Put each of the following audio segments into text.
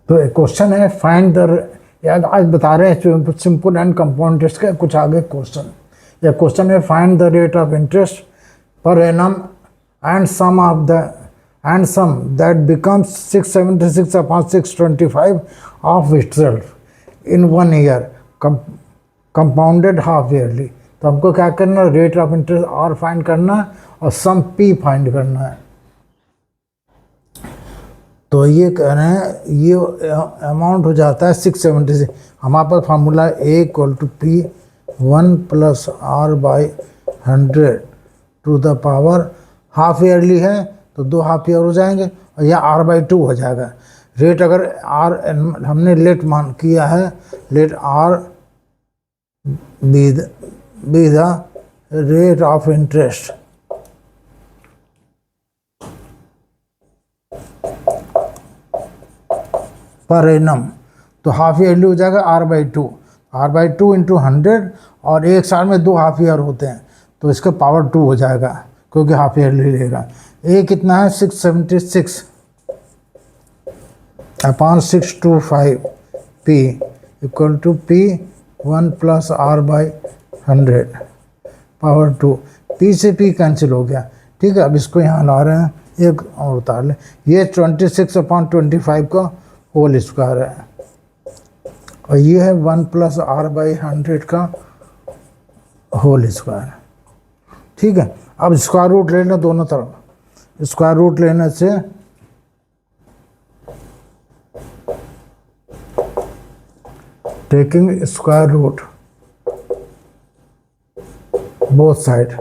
तो एक क्वेश्चन है फाइंड द, याद आज बता रहे हैं सिंपल एंड कंपाउंड इंटरेस्ट का, कुछ आगे क्वेश्चन। यह क्वेश्चन है find the rate of interest per annum and sum of the and sum that becomes 676 upon 625 of itself in 1 year compounded half yearly. तो हमको क्या करना है, rate of interest R find करना है और सम पी फाइंड करना है। तो ये कह रहे हैं ये अमाउंट हो जाता है 676। हमारे पास formula A equal to P 1 plus R by 100 to the power, half yearly है तो 2 हाफ ईयर हो जाएंगे और यह आर बाई 2 हो जाएगा। रेट अगर आर हमने लेट मान किया है, let R be the rate of interest per annum, तो हाफ ईयरली हो जाएगा R by 2, R by 2 into 100, और एक साल में 2 हाफ ईयर होते हैं तो इसका पावर 2 हो जाएगा क्योंकि हाफ ईयरली लेगा। ए कितना है 676 upon 625 P equal to P 1 plus R by 100 power 2। P से पी कैंसिल हो गया, ठीक है। अब इसको यहाँ ला रहे हैं, एक और उतार लें। ये 26 अपॉन 25 का होल स्क्वायर है और ये है 1 प्लस आर बाई 100 का होल स्क्वायर, ठीक है। अब स्क्वायर रूट लेना दोनों तरफ, स्क्वायर रूट लेने से taking square root both side,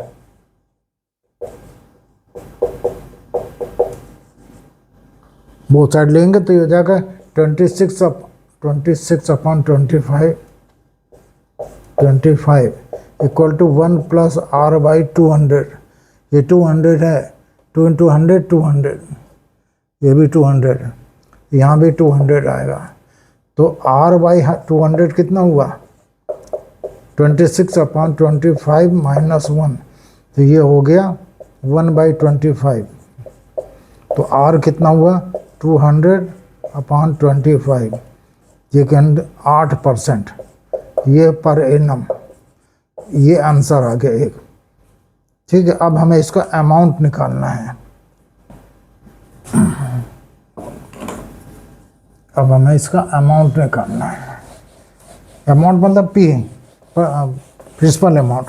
both side लेंगे तो ये हो जाएगा 26 upon 25 equal to 1 plus R by 200। ये 200 है, 2 इंटू 100 200, ये भी 200, यहाँ भी 200 आएगा। तो आर बाई 200 कितना हुआ 26 अपॉन 25 माइनस 1, तो ये हो गया 1 बाई 25। तो आर कितना हुआ 200 अपॉन 25, ये कैन 8%, ये पर एनम, ये आंसर आ गया एक, ठीक है। अब हमें इसका अमाउंट निकालना है। अब हमें इसका अमाउंट निकालना है। अमाउंट मतलब पी, प्रिंसिपल अमाउंट।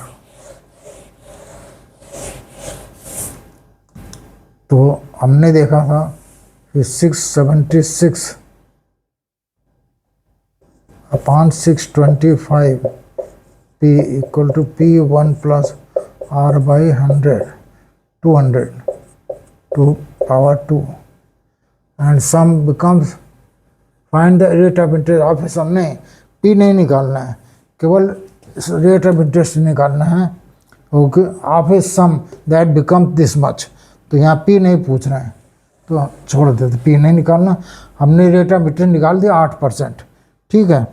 तो हमने देखा था कि 676 upon 625 P equal to P 1 plus R by 100 200 to power 2 and sum becomes find the rate of interest. Of हमने पी नहीं निकालना है, केवल रेट ऑफ इंटरेस्ट निकालना है। Okay, of a sum that become this much, तो यहाँ P नहीं पूछ रहे हैं तो छोड़ देते, पी नहीं निकालना। हमने रेट ऑफ इंटरेस्ट निकाल दिया 8%, ठीक है।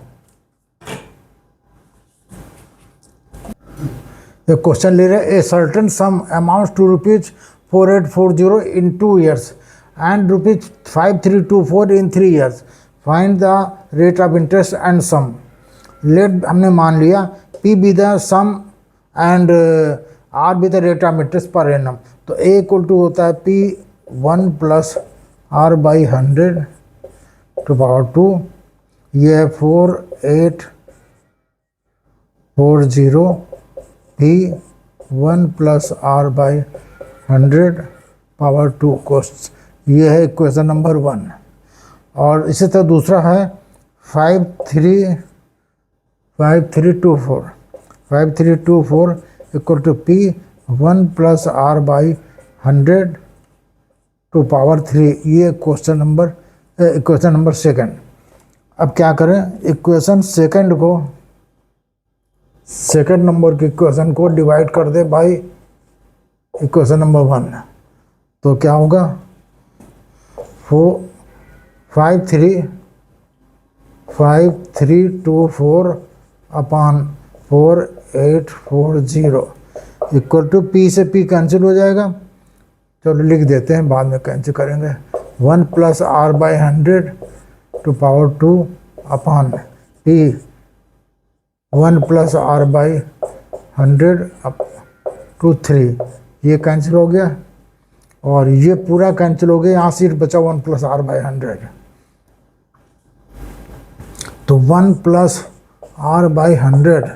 ये क्वेश्चन ले रहे a certain sum amount to ₹4840 in 2 years and ₹5324 in 3 years, find the rate of interest and sum. Let हमने मान लिया P be the sum and R be the rate of interest per annum. तो A equal to होता है P 1 plus R by 100 to power 2, ये है 4840 P 1 plus R by 100 power 2 कोस्ट। ये है इक्वेशन नंबर 1। और इसी तरह दूसरा है 5324 equal to P 1 plus R by 100 to power 3। ये इक्वेशन नंबर 2। अब क्या करें, इक्वेशन सेकंड नंबर की इक्वेशन को डिवाइड कर दे बाई इक्वेशन नंबर 1, तो क्या होगा 5324 अपॉन 4840 इक्वल टू पी से पी कैंसिल हो जाएगा। चलो लिख देते हैं, बाद में कैंसिल करेंगे। 1 plus R by 100 to power 2 upon P 1 plus R by 100 up to 3, ये कैंसिल हो गया और ये पूरा कैंसिल हो गया, यहाँ सिर्फ बचा 1 प्लस आर बाई 100। तो 1 plus R by 100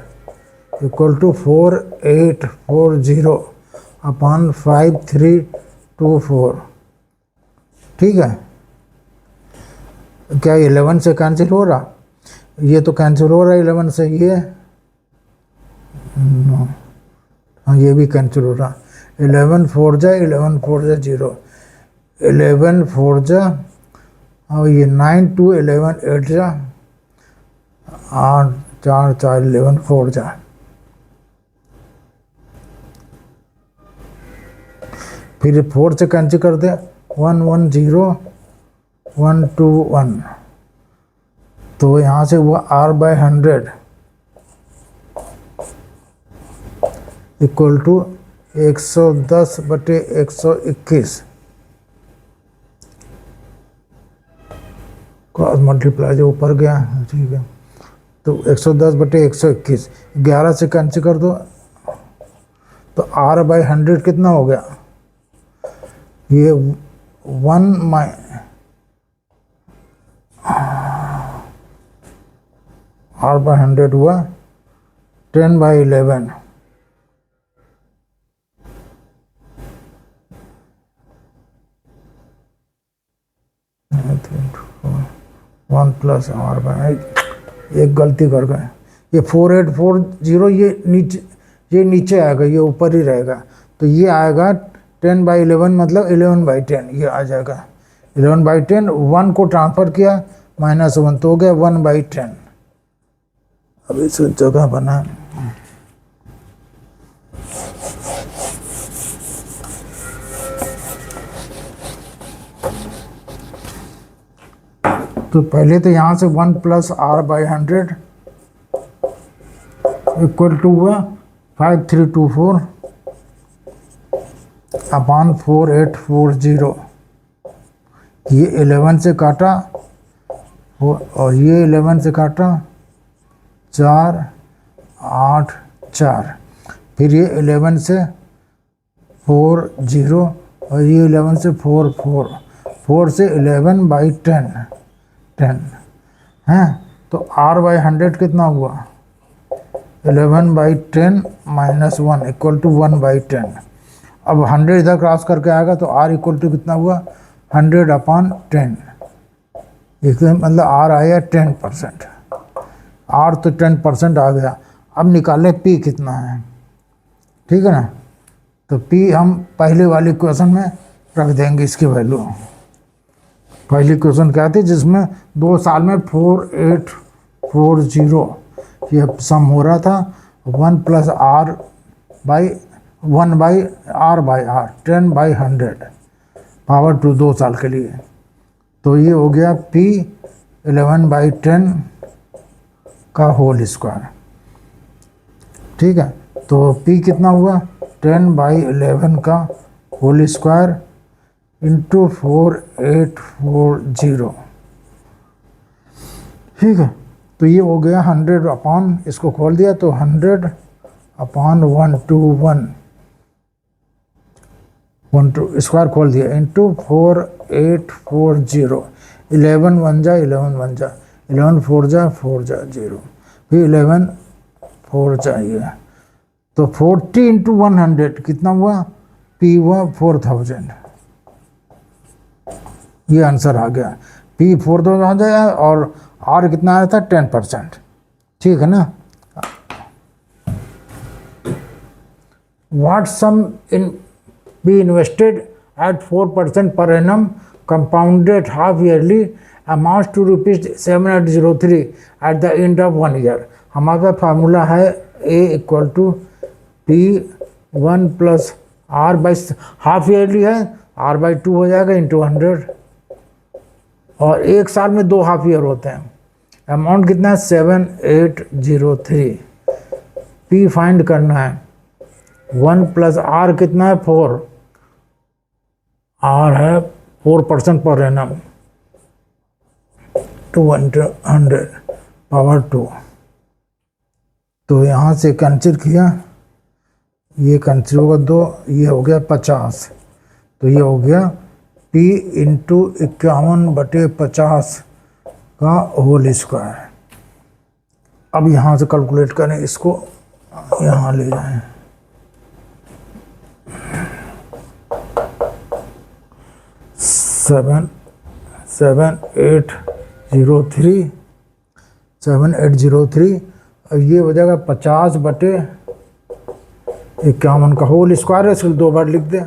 equal to 4840 upon 5324। ठीक है, क्या 11 से कैंसिल हो रहा? ये तो कैंसिल हो रहा है 11 से, ये नो, हाँ ये भी कैंसिल हो रहा। 11 4 जा 11 4 जा 0, 11 4 जा, और ये 9 2 11 8 जा, 8 4 4 11 4 जा। फिर 4 से कैंसिल कर दे, 1 1 0 1 2 1, तो यहाँ से हुआ r by 100 equal to 110/121 cross multiply जो ऊपर गया। ठीक है, तो 110/121, 11 से कैंसिल कर दो, तो r बाई 100 कितना हो गया? ये 1 r बाई 100 हुआ 10/11, वन प्लस आर बाई, एक गलती कर गए, ये 4840 ये नीचे आएगा, ये ऊपर ही रहेगा, तो ये आएगा 10/11 मतलब 11/10, ये आ जाएगा 11/10। 1 को ट्रांसफर किया -1 तो हो गया 1/10। अब इस जगह बना, तो पहले तो यहाँ से 1 plus R by 100 equal to हुआ 5324 अपॉन 4840, ये 11 से काटा और ये 11 से काटा 4 8 4, फिर ये 11 से 4 0 और ये 11 से 4 4, 4 से 11/10 हैं, तो r बाई 100 कितना हुआ? 11/10 माइनस 1 इक्वल टू 1/10। अब 100 इधर क्रॉस करके आएगा तो r इक्वल टू कितना हुआ? 100/10, इसलिए मतलब r आया 10%, r तो 10% आ गया। अब निकालें p कितना है, ठीक है ना, तो p हम पहले वाली क्वेश्चन में रख देंगे इसकी वैल्यू। पहली क्वेश्चन क्या थी जिसमें 2 साल में 4840 ये सम हो रहा था, 1 plus R by 1 by R by R 10/100 power 2 2 साल के लिए, तो ये हो गया p 11/10 का होल स्क्वायर। ठीक है, तो p कितना हुआ? 10/11 का होल स्क्वायर इंटू 4840। ठीक है, तो ये हो गया 100 अपॉन, इसको खोल दिया तो 100 अपॉन 121 स्क्वायर खोल दिया इंटू 4840, 11 1 जा 11 1 जा 11 4 जा 4 जा 0, फिर 11 4 चाहिए, तो 40 इंटू 100 कितना हुआ? p हुआ 4000, ये आंसर आ गया। p 4000 आ जाएगा और r कितना आया था? 10%। ठीक है ना। What sum in be invested at 4% per annum compounded half yearly amounts to ₹703 at the end of 1 year। हमारे पास फार्मूला है a equal to p1 plus r by, half yearly है r/2 हो जाएगा इंटू 100, और एक साल में 2 हाफ ईयर होते हैं। अमाउंट कितना है? 7803। p फाइंड करना है, 1 प्लस आर कितना है? 4, r है 4% पर एनम 200 पावर 2। तो यहाँ से कैंसिल किया, ये कैंसिल होगा 2, ये हो गया 50। तो ये हो गया P इंटू 51/50 का होल स्क्वायर। अब यहाँ से कैलकुलेट करें, इसको यहाँ ले जाएं। 7803 और ये हो जाएगा 50/51 का होल स्क्वायर है, इसको 2 बार लिख दें।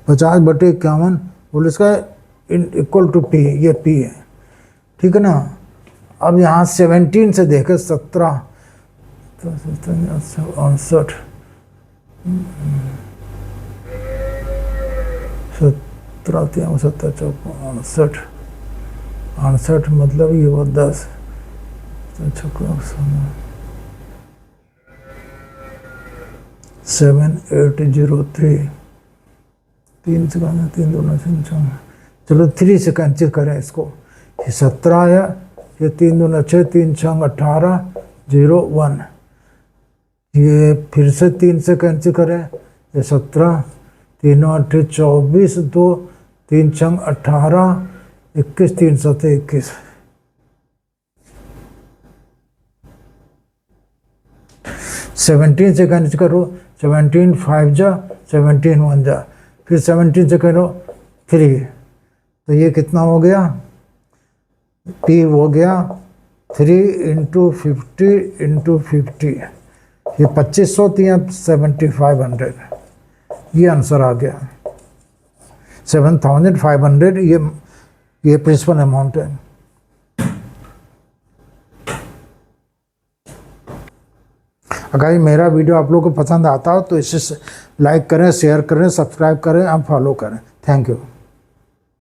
50/51 whole square equal to P, ये P है, ठीक है ना। अब यहाँ 17 से देखें 17 68 68 मतलब ये वो 10 7803 3 से करना, 3 2 9 चलो 3 से कैंसिल करें इसको। ये 17 है, ये 3 2 6 3 6 18 01। ये फिर से 3 से कैंसिल करें, ये 17 3 8 24 2 3 6 18 21 3 7 21। 17 से कैंसिल करो, 17 5 जा 17 1 जा, फिर 17 से करो 3। तो ये कितना हो गया, P हो गया 3 इंटू 50 इंटू 50, ये 2500 थी, अब 7500, ये आंसर आ गया 7500। ये प्रिंसिपल अमाउंट है। अगर मेरा वीडियो आप लोगों को पसंद आता हो तो इसे लाइक करें, शेयर करें, सब्सक्राइब करें, आप फॉलो करें। Thank you.